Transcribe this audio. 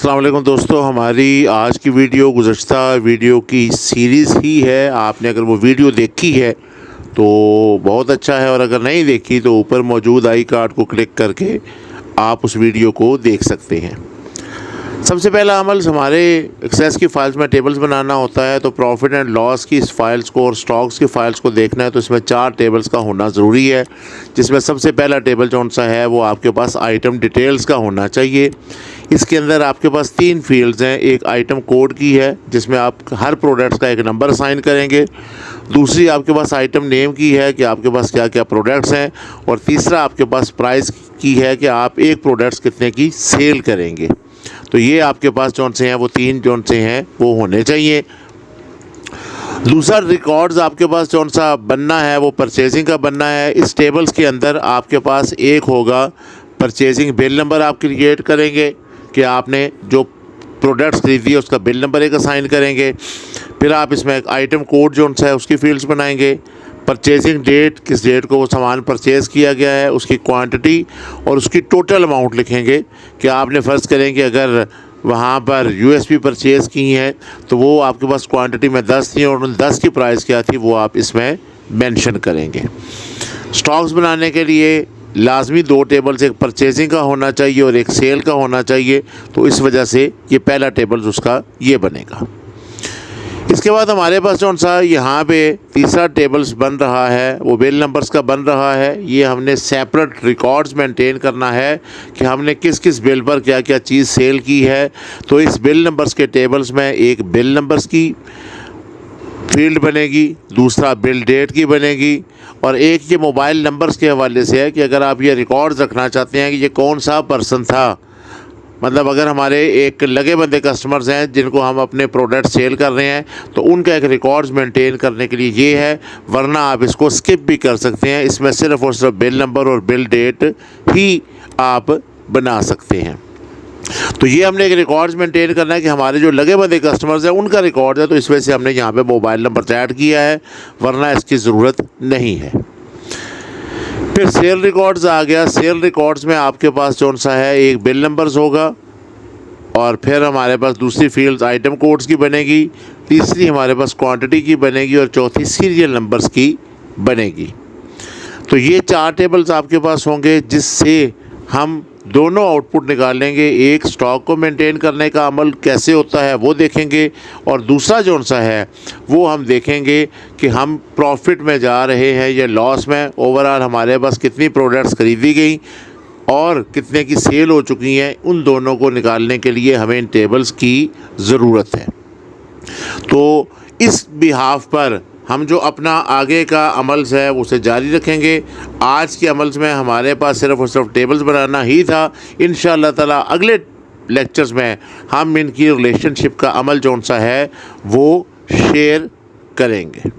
अस्सलाम वालेकुम दोस्तों, हमारी आज की वीडियो गुज़श्ता वीडियो की सीरीज़ ही है। आपने अगर वो वीडियो देखी है तो बहुत अच्छा है, और अगर नहीं देखी तो ऊपर मौजूद आई कार्ड को क्लिक करके आप उस वीडियो को देख सकते हैं। सबसे पहला अमल हमारे एक्सेस की फ़ाइल्स में टेबल्स बनाना होता है। तो प्रॉफिट एंड लॉस की इस फाइल्स को और स्टॉक्स की फ़ाइल्स को देखना है तो इसमें 4 टेबल्स का होना ज़रूरी है, जिसमें सबसे पहला टेबल कौन सा है वो आपके पास आइटम डिटेल्स का होना चाहिए। इसके अंदर आपके पास 3 फील्ड्स हैं। एक आइटम कोड की है जिसमें आप हर प्रोडक्ट्स का एक नंबर असाइन करेंगे। दूसरी आपके पास आइटम नेम की है कि आपके पास क्या क्या प्रोडक्ट्स हैं, और तीसरा आपके पास प्राइस की है कि आप एक प्रोडक्ट्स कितने की सेल करेंगे। तो ये आपके पास कौन से हैं वो 3 कौन से हैं वो होने चाहिए। दूसरा रिकॉर्ड्स आपके पास कौन सा बनना है वो परचेजिंग का बनना है। इस टेबल्स के अंदर आपके पास एक होगा परचेजिंग बिल नंबर, आप क्रिएट करेंगे कि आपने जो प्रोडक्ट्स खरीदी है उसका बिल नंबर एक असाइन करेंगे। फिर आप इसमें एक आइटम कोड जो है उसकी फील्ड्स बनाएंगे। परचेजिंग डेट, किस डेट को वो सामान परचेज़ किया गया है, उसकी क्वांटिटी और उसकी टोटल अमाउंट लिखेंगे कि आपने फ़र्ज़ करेंगे अगर वहाँ पर यूएसपी परचेज़ की हैं तो वो आपके पास क्वांटिटी में 10 थी और उन 10 की प्राइस क्या थी वो आप इसमें मेंशन करेंगे। स्टॉक्स बनाने के लिए लाजमी 2 टेबल्स, एक परचेजिंग का होना चाहिए और एक सेल का होना चाहिए। तो इस वजह से ये पहला टेबल उसका ये बनेगा। इसके बाद हमारे पास कौन सा यहाँ पे तीसरा टेबल्स बन रहा है वो बिल नंबर्स का बन रहा है। ये हमने सेपरेट रिकॉर्ड्स मेंटेन करना है कि हमने किस किस बिल पर क्या क्या चीज़ सेल की है। तो इस बिल नंबर्स के टेबल्स में एक बिल नंबर्स की फील्ड बनेगी, दूसरा बिल डेट की बनेगी, और एक ये मोबाइल नंबर्स के हवाले से है कि अगर आप ये रिकॉर्ड्स रखना चाहते हैं कि ये कौन सा पर्सन था, मतलब अगर हमारे एक लगे बंदे कस्टमर्स हैं जिनको हम अपने प्रोडक्ट सेल कर रहे हैं तो उनका एक रिकॉर्ड्स मेंटेन करने के लिए ये है, वरना आप इसको स्किप भी कर सकते हैं। इसमें सिर्फ़ और सिर्फ बिल नंबर और बिल डेट ही आप बना सकते हैं। तो ये हमने एक रिकॉर्ड्स मेंटेन करना है कि हमारे जो लगे बंदे कस्टमर्स हैं उनका रिकॉर्ड है, तो इस वजह से हमने यहाँ पे मोबाइल नंबर ऐड किया है, वरना इसकी ज़रूरत नहीं है। फिर सेल रिकॉर्ड्स आ गया। सेल रिकॉर्ड्स में आपके पास कौन सा है, एक बिल नंबर्स होगा, और फिर हमारे पास दूसरी फील्ड आइटम कोड्स की बनेगी, तीसरी हमारे पास क्वांटिटी की बनेगी, और चौथी सीरियल नंबर्स की बनेगी। तो ये 4 टेबल्स आपके पास होंगे जिससे हम दोनों आउटपुट निकालेंगे। एक स्टॉक को मेंटेन करने का अमल कैसे होता है वो देखेंगे, और दूसरा जो सा है वो हम देखेंगे कि हम प्रॉफिट में जा रहे हैं या लॉस में। ओवरऑल हमारे पास कितनी प्रोडक्ट्स खरीदी गई और कितने की सेल हो चुकी हैं, उन दोनों को निकालने के लिए हमें इन टेबल्स की ज़रूरत है। तो इस बिहाफ पर हम जो अपना आगे का अमल्स है उसे जारी रखेंगे। आज के अमल्स में हमारे पास सिर्फ़ और सिर्फ टेबल्स बनाना ही था। इंशाअल्लाह ताला अगले लेक्चर्स में हम इनकी रिलेशनशिप का अमल जो सा है वो शेयर करेंगे।